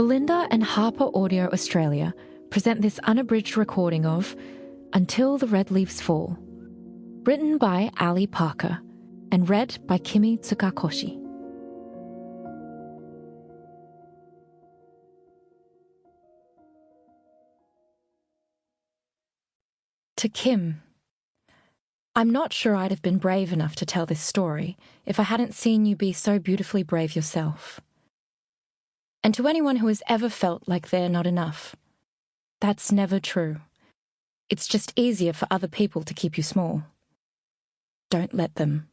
Belinda and Harper Audio Australia present this unabridged recording of Until the Red Leaves Fall, written by Alli Parker and read by Kimie Tsukakoshi. To Kim. I'm not sure I'd have been brave enough to tell this story if I hadn't seen you be so beautifully brave yourself. And to anyone who has ever felt like they're not enough, that's never true. It's just easier for other people to keep you small. Don't let them.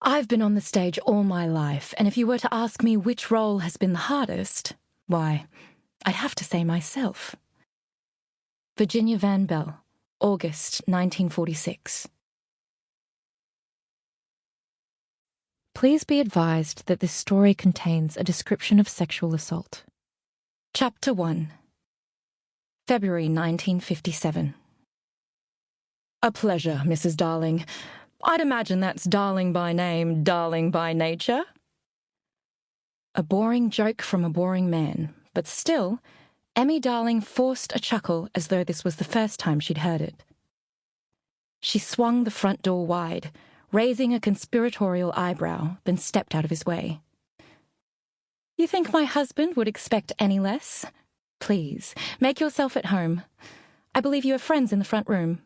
I've been on the stage all my life, and if you were to ask me which role has been the hardest, why, I'd have to say myself. Virginia Van Belle, August 1946. Please be advised that this story contains a description of sexual assault. Chapter 1. February 1957. A pleasure, Mrs. Darling. I'd imagine that's Darling by name, Darling by nature. A boring joke from a boring man, but still, Emmy Darling forced a chuckle as though this was the first time she'd heard it. She swung the front door wide, raising a conspiratorial eyebrow, then stepped out of his way. You think my husband would expect any less? Please, make yourself at home. I believe you have friends in the front room.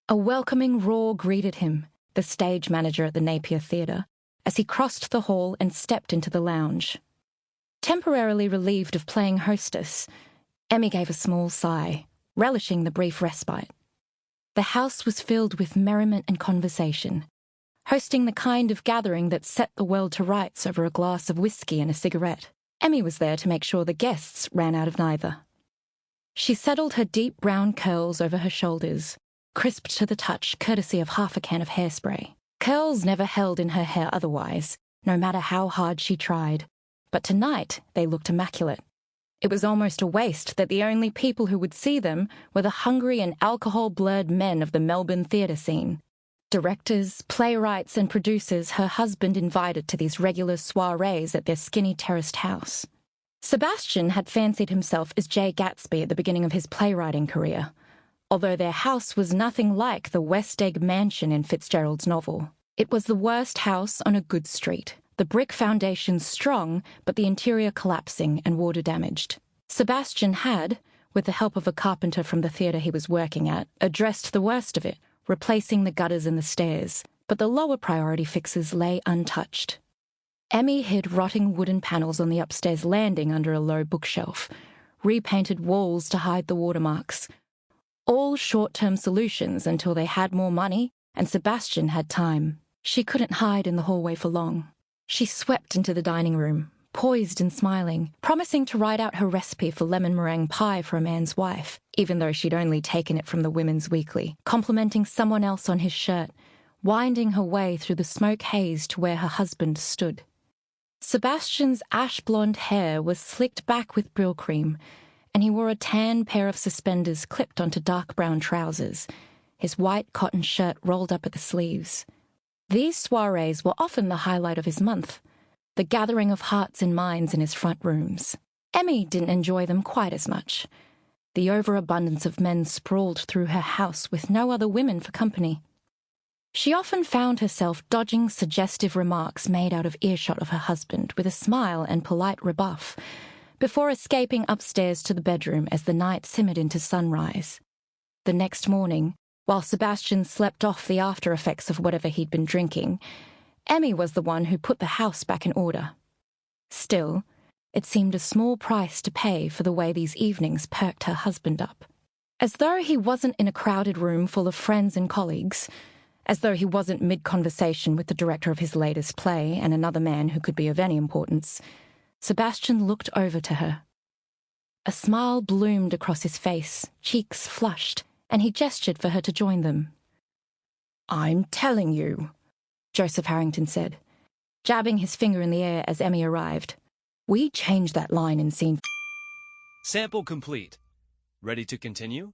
A welcoming roar greeted him, the stage manager at the Napier Theatre, as he crossed the hall and stepped into the lounge. Temporarily relieved of playing hostess, Emmy gave a small sigh, relishing the brief respite. The house was filled with merriment and conversation, hosting the kind of gathering that set the world to rights over a glass of whiskey and a cigarette. Emmy was there to make sure the guests ran out of neither. She settled her deep brown curls over her shoulders, crisped to the touch courtesy of half a can of hairspray. Curls never held in her hair otherwise, no matter how hard she tried, but tonight they looked immaculate. It was almost a waste that the only people who would see them were the hungry and alcohol-blurred men of the Melbourne theatre scene. Directors, playwrights and producers her husband invited to these regular soirees at their skinny terraced house. Sebastian had fancied himself as Jay Gatsby at the beginning of his playwriting career, although their house was nothing like the West Egg mansion in Fitzgerald's novel. It was the worst house on a good street. The brick foundations strong, but the interior collapsing and water damaged. Sebastian had, with the help of a carpenter from the theatre he was working at, addressed the worst of it, replacing the gutters and the stairs, but the lower priority fixes lay untouched. Emmy hid rotting wooden panels on the upstairs landing under a low bookshelf, repainted walls to hide the watermarks. All short-term solutions until they had more money and Sebastian had time. She couldn't hide in the hallway for long. She swept into the dining room, poised and smiling, promising to write out her recipe for lemon meringue pie for a man's wife, even though she'd only taken it from the Women's Weekly, complimenting someone else on his shirt, winding her way through the smoke haze to where her husband stood. Sebastian's ash-blonde hair was slicked back with Brill cream, and he wore a tan pair of suspenders clipped onto dark brown trousers, his white cotton shirt rolled up at the sleeves. These soirees were often the highlight of his month, the gathering of hearts and minds in his front rooms. Emmy didn't enjoy them quite as much. The overabundance of men sprawled through her house with no other women for company. She often found herself dodging suggestive remarks made out of earshot of her husband with a smile and polite rebuff, before escaping upstairs to the bedroom as the night simmered into sunrise. The next morning, while Sebastian slept off the after effects of whatever he'd been drinking, Emmy was the one who put the house back in order. Still, it seemed a small price to pay for the way these evenings perked her husband up. As though he wasn't in a crowded room full of friends and colleagues, as though he wasn't mid-conversation with the director of his latest play and another man who could be of any importance, Sebastian looked over to her. A smile bloomed across his face, cheeks flushed, and he gestured for her to join them. I'm telling you, Joseph Harrington said, jabbing his finger in the air as Emmy arrived. We changed that line in scene. Sample complete. Ready to continue?